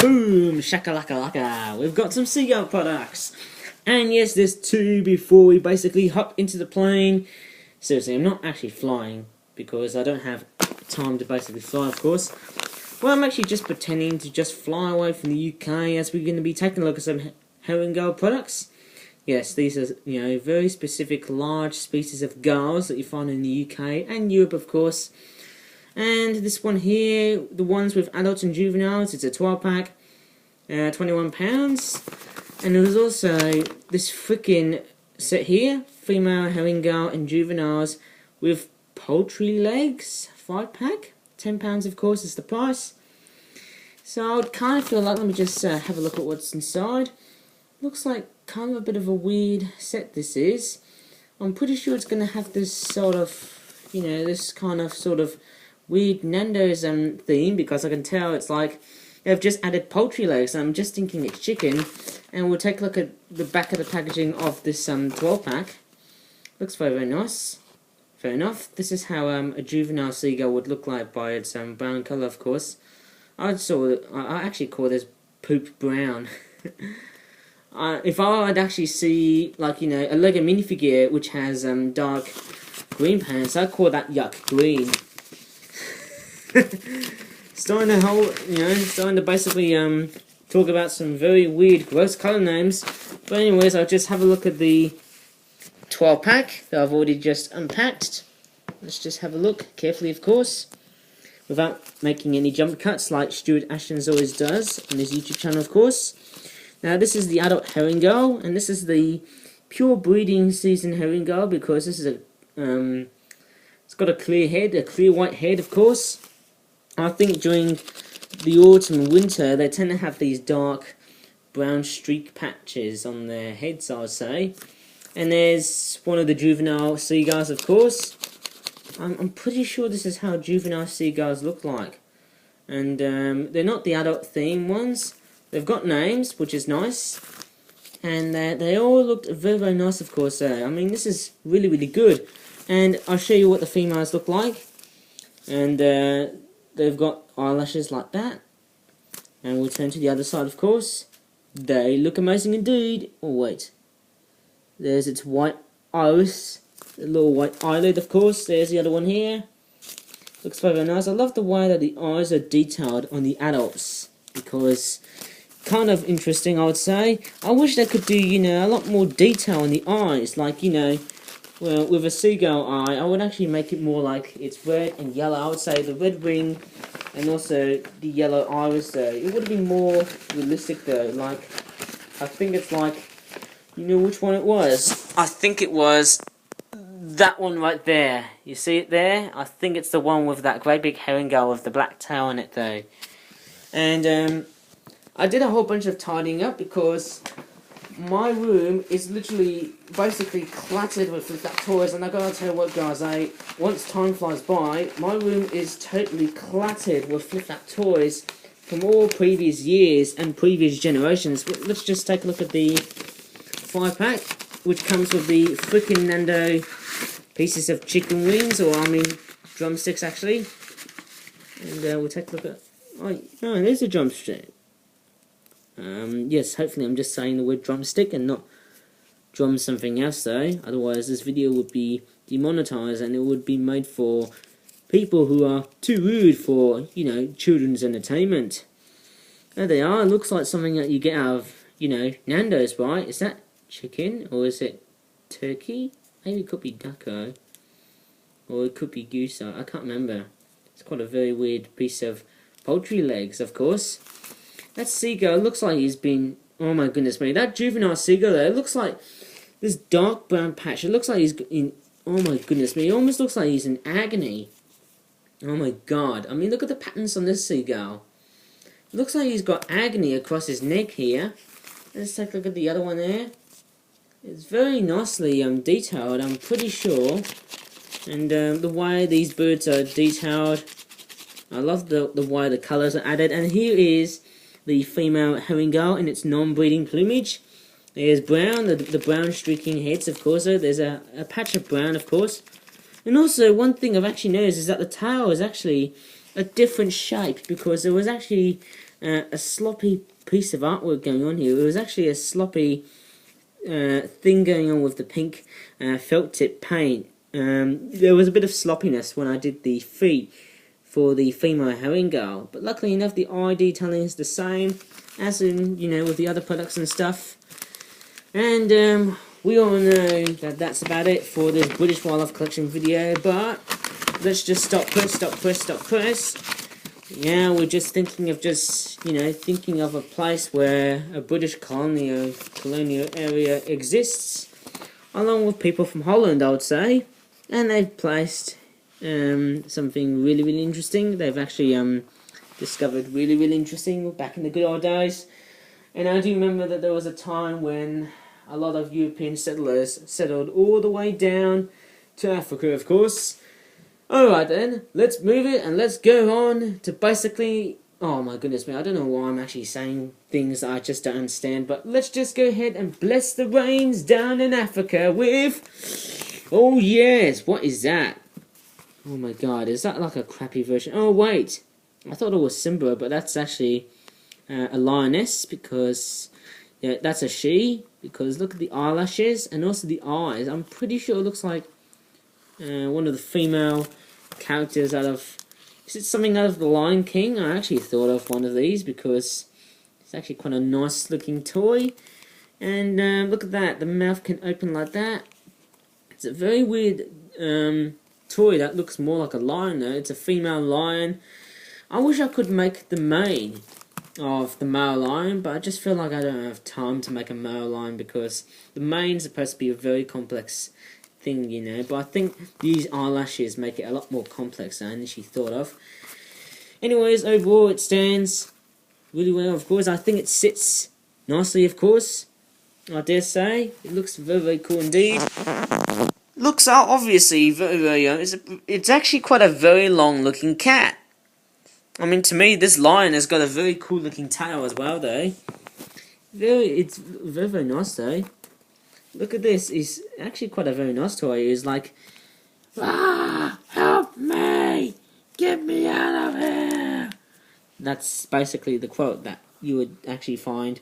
Boom! Shakalaka-laka! We've got some Seagull products! And yes, there's two before we basically hop into the plane. Seriously, I'm not actually flying because I don't have time to basically fly, of course. Well, I'm actually just pretending to just fly away from the UK as we're going to be taking a look at some herring gull products. Yes, these are, very specific large species of gulls that you find in the UK and Europe, of course. And this one here, the ones with adults and juveniles, it's a 12-pack, £21. And there's also this freaking set here, female herring gull and juveniles with poultry legs, 5-pack, £10 of course is the price. So I would kind of feel like, let me just have a look at what's inside. Looks like kind of a bit of a weird set this is. I'm pretty sure it's going to have this sort of, this kind of sort of weird Nando's theme, because I can tell it's like they've just added poultry legs, and I'm just thinking it's chicken. And we'll take a look at the back of the packaging of this 12-pack. Looks very, very nice. Fair enough. This is how a juvenile seagull would look like by its brown colour, of course. I actually call this poop brown. If I would actually see, like, a Lego minifigure which has dark green pants, I'd call that yuck green. starting to basically talk about some very weird, gross colour names. But anyways, I'll just have a look at the 12-pack that I've already just unpacked. Let's just have a look carefully, of course, without making any jump cuts like Stuart Ashton's always does on his YouTube channel, of course. Now this is the adult herring gull, and this is the pure breeding season herring gull, because this is it's got a clear head, a clear white head, of course. I think during the autumn and winter they tend to have these dark brown streak patches on their heads, I would say. And there's one of the juvenile seagulls, of course. I'm pretty sure this is how juvenile seagulls look like. And they're not the adult theme ones. They've got names, which is nice. And they all looked very, very nice, of course. I mean, this is really, really good. And I'll show you what the females look like. And they've got eyelashes like that. And we'll turn to the other side, of course. They look amazing indeed. Oh, wait. There's its white iris. The little white eyelid, of course. There's the other one here. Looks very, very nice. I love the way that the eyes are detailed on the adults, because kind of interesting, I would say. I wish they could do, a lot more detail on the eyes. Like, well, with a seagull eye, I would actually make it more like it's red and yellow. I would say the red ring and also the yellow iris, though. It would have been more realistic, though. Like, I think it's like, which one it was? I think it was that one right there. You see it there? I think it's the one with that great big herring gull with the black tail on it, though. And I did a whole bunch of tidying up, because my room is literally basically cluttered with flip-flap toys. And I gotta tell you what, guys, once time flies by, my room is totally cluttered with flip-flap toys from all previous years and previous generations. Let's just take a look at the 5-pack, which comes with the freaking Nando pieces of chicken wings, or I mean drumsticks, actually. And we'll take a look at. Oh, there's a drumstick. Yes, hopefully I'm just saying the word drumstick and not drum something else, though. Otherwise, this video would be demonetized, and it would be made for people who are too rude for, children's entertainment. There they are. It looks like something that you get out of, Nando's, right? Is that chicken, or is it turkey? Maybe it could be ducko, or it could be goose. I can't remember. It's quite a very weird piece of poultry legs, of course. That seagull looks like he's been, oh my goodness me, that juvenile seagull there, it looks like this dark brown patch. It looks like he's in, oh my goodness me, it almost looks like he's in agony. Oh my god, I mean, look at the patterns on this seagull. It looks like he's got agony across his neck here. Let's take a look at the other one there. It's very nicely detailed, I'm pretty sure. And the way these birds are detailed, I love the way the colours are added. And here is the female herring gull in its non-breeding plumage. There's brown, the brown streaking heads, of course. There's a patch of brown, of course. And also, one thing I've actually noticed is that the tail is actually a different shape, because there was actually a sloppy piece of artwork going on here. It was actually a sloppy thing going on with the pink felt tip paint. There was a bit of sloppiness when I did the feet for the female herring gull, but luckily enough the eye detailing is the same as in, you know, with the other products and stuff. And we all know that that's about it for this British Wildlife Collection video, but let's just stop press. Yeah, we're just thinking of thinking of a place where a British colonial area exists, along with people from Holland, I would say, and they've placed something really interesting. They've actually discovered really interesting back in the good old days. And I do remember that there was a time when a lot of European settlers settled all the way down to Africa, of course. Alright then, let's move it and let's go on to basically... Oh my goodness me, I don't know why I'm actually saying things I just don't understand, but let's just go ahead and bless the rains down in Africa with... Oh yes, what is that? Oh my god, is that like a crappy version? Oh wait, I thought it was Simba, but that's actually a lioness, because yeah, that's a she, because look at the eyelashes and also the eyes. I'm pretty sure it looks like one of the female characters out of... Is it something out of The Lion King? I actually thought of one of these because it's actually quite a nice looking toy. And look at that, the mouth can open like that. It's a very weird toy that looks more like a lion though. It's a female lion. I wish I could make the mane of the male lion, but I just feel like I don't have time to make a male lion because the mane's supposed to be a very complex thing, you know. But I think these eyelashes make it a lot more complex than I initially thought of. Anyways, overall it stands really well. Of course, I think it sits nicely, of course. I dare say. It looks very cool indeed. Looks are obviously very young. It's actually quite a very long looking cat. I mean, to me, this lion has got a very cool looking tail as well, though. It's very nice, though. Look at this. It's actually quite a very nice toy. It's like, ah, help me! Get me out of here! That's basically the quote that you would actually find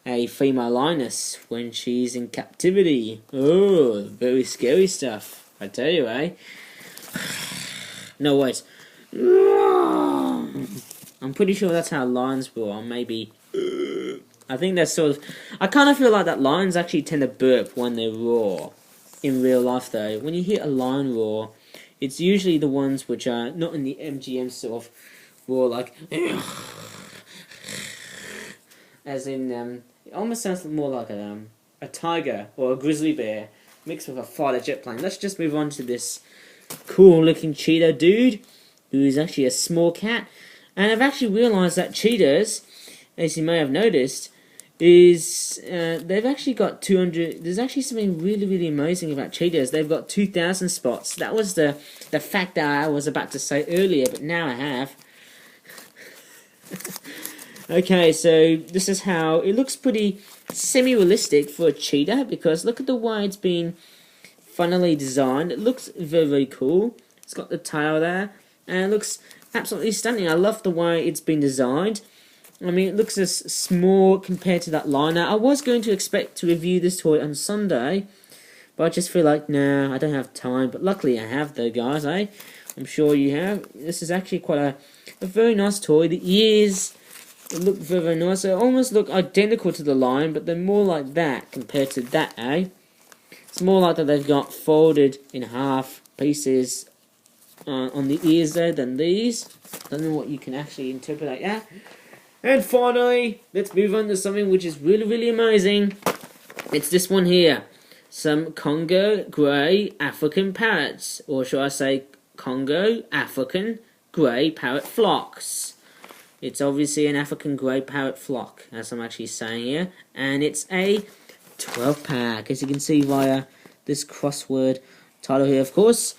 a female lioness when she's in captivity. Oh, very scary stuff, I tell you, eh? No, wait. I'm pretty sure that's how lions roar, maybe. I think that's sort of... I kind of feel like that lions actually tend to burp when they roar. In real life, though, when you hear a lion roar, it's usually the ones which are not in the MGM sort of roar, like... As in, it almost sounds more like a tiger or a grizzly bear mixed with a fighter jet plane. Let's just move on to this cool-looking cheetah dude, who is actually a small cat. And I've actually realised that cheetahs, as you may have noticed, is they've actually got 200. There's actually something really amazing about cheetahs. They've got 2,000 spots. That was the fact that I was about to say earlier, but now I have. Okay, so this is how it looks. Pretty semi-realistic for a cheetah, because look at the way it's been funnily designed. It looks very cool. It's got the tail there, and it looks absolutely stunning. I love the way it's been designed. I mean, it looks as small compared to that liner. I was going to expect to review this toy on Sunday, but I just feel like, nah, I don't have time. But luckily I have, though, guys, eh? I'm sure you have. This is actually quite a very nice toy. The ears look very nice. They almost look identical to the lion, but they're more like that compared to that, eh? It's more like that they've got folded in half pieces on the ears there than these. Don't know what you can actually interpret like that. And finally, let's move on to something which is really amazing. It's this one here. Some Congo grey African parrots. Or shall I say Congo African grey parrot flocks. It's obviously an African grey parrot flock, as I'm actually saying here. And it's a 12 pack, as you can see via this crossword title here, of course.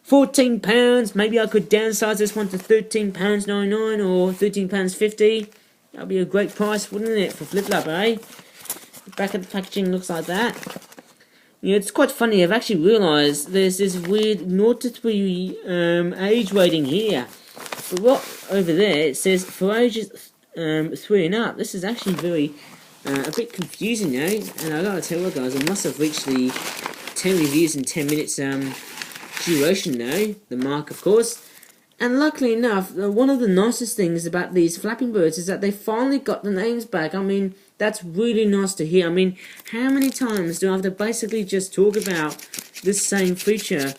£14. Maybe I could downsize this one to £13.99 or £13.50. That'd be a great price, wouldn't it, for Flip Lab, eh? The back of the packaging looks like that. You know, it's quite funny. I've actually realised there's this weird 0 to 3 age rating here. But what over there, it says for ages 3 and up. This is actually very a bit confusing now, and I gotta tell you guys, I must have reached the 10 reviews in 10 minutes duration now, the mark of course. And luckily enough, one of the nicest things about these flapping birds is that they finally got the names back. I mean, that's really nice to hear. I mean, how many times do I have to basically just talk about this same feature,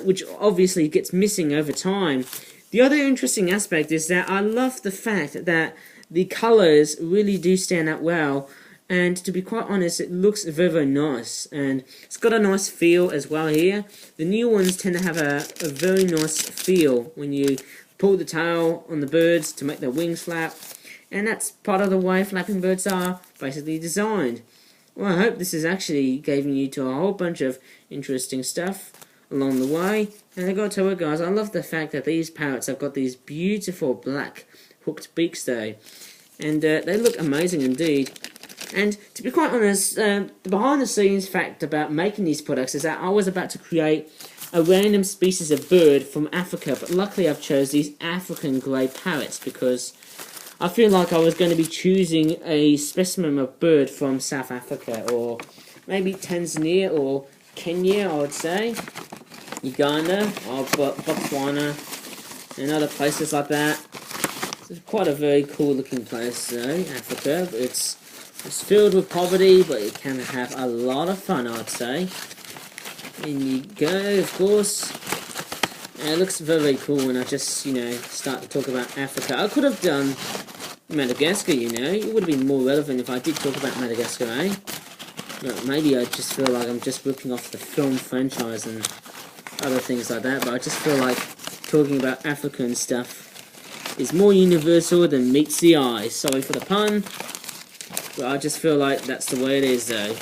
which obviously gets missing over time? The other interesting aspect is that I love the fact that the colours really do stand out well. And to be quite honest, it looks very, very nice, and it's got a nice feel as well here. The new ones tend to have a very nice feel when you pull the tail on the birds to make their wings flap, and that's part of the way flapping birds are basically designed. Well, I hope this is actually giving you to a whole bunch of interesting stuff along the way. And I gotta tell you guys, I love the fact that these parrots have got these beautiful black hooked beaks though, and they look amazing indeed. And to be quite honest, the behind the scenes fact about making these products is that I was about to create a random species of bird from Africa, but luckily I've chose these African grey parrots because I feel like I was going to be choosing a specimen of bird from South Africa, or maybe Tanzania or Kenya, I would say, Uganda or Botswana and other places like that. It's quite a very cool looking place though, Africa. It's filled with poverty, but it can have a lot of fun, I'd say. In you go, of course. And it looks very, very cool when I just, you know, start to talk about Africa. I could have done Madagascar, you know. It would have been more relevant if I did talk about Madagascar, eh? But maybe I just feel like I'm just ripping off the film franchise and other things like that. But I just feel like talking about Africa and stuff is more universal than meets the eye. Sorry for the pun. But I just feel like that's the way it is, though.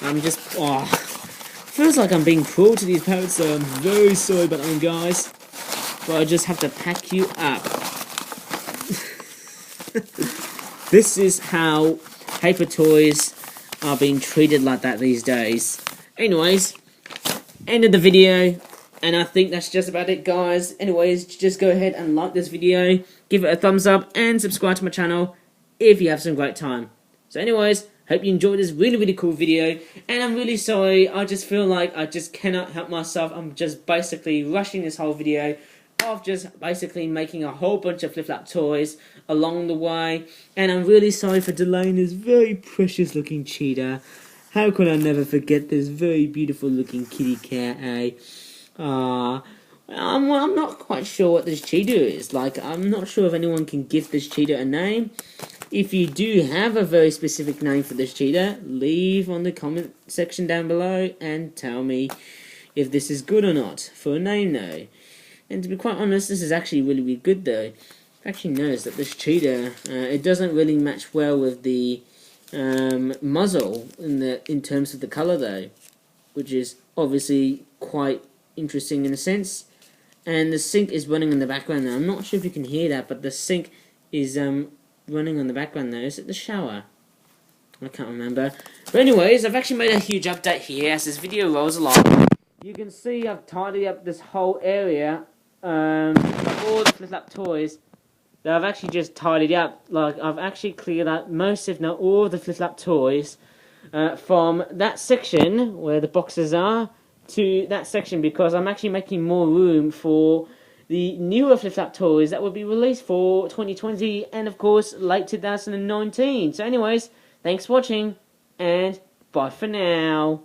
I'm just... oh, feels like I'm being cruel to these parrots, so I'm very sorry about them, guys. But I just have to pack you up. This is how paper toys are being treated like that these days. Anyways, end of the video. And I think that's just about it, guys. Anyways, just go ahead and like this video. Give it a thumbs up and subscribe to my channel if you have some great time. So anyways, hope you enjoyed this really, really cool video, and I'm really sorry, I just feel like I just cannot help myself. I'm just basically rushing this whole video of just basically making a whole bunch of flip-flap toys along the way, and I'm really sorry for delaying this very precious looking cheetah. How could I never forget this very beautiful looking kitty cat, eh? I'm not quite sure what this cheetah is. Like, I'm not sure if anyone can give this cheetah a name. If you do have a very specific name for this cheetah, leave on the comment section down below and tell me if this is good or not for a name though. And to be quite honest, this is actually really, really good though. I've actually noticed that this cheetah, it doesn't really match well with the muzzle in terms of the colour though, which is obviously quite interesting in a sense. And the sink is running in the background now. I'm not sure if you can hear that, but the sink is running on the background there. Is it the shower? I can't remember. But anyways, I've actually made a huge update here as this video rolls along. You can see I've tidied up this whole area of all the flip-flap toys that I've actually just tidied up. Like, I've actually cleared out most, if not all, of the flip-flap toys from that section where the boxes are to that section, because I'm actually making more room for the newer flip-flap toys that will be released for 2020 and of course late 2019. So anyways, thanks for watching and bye for now.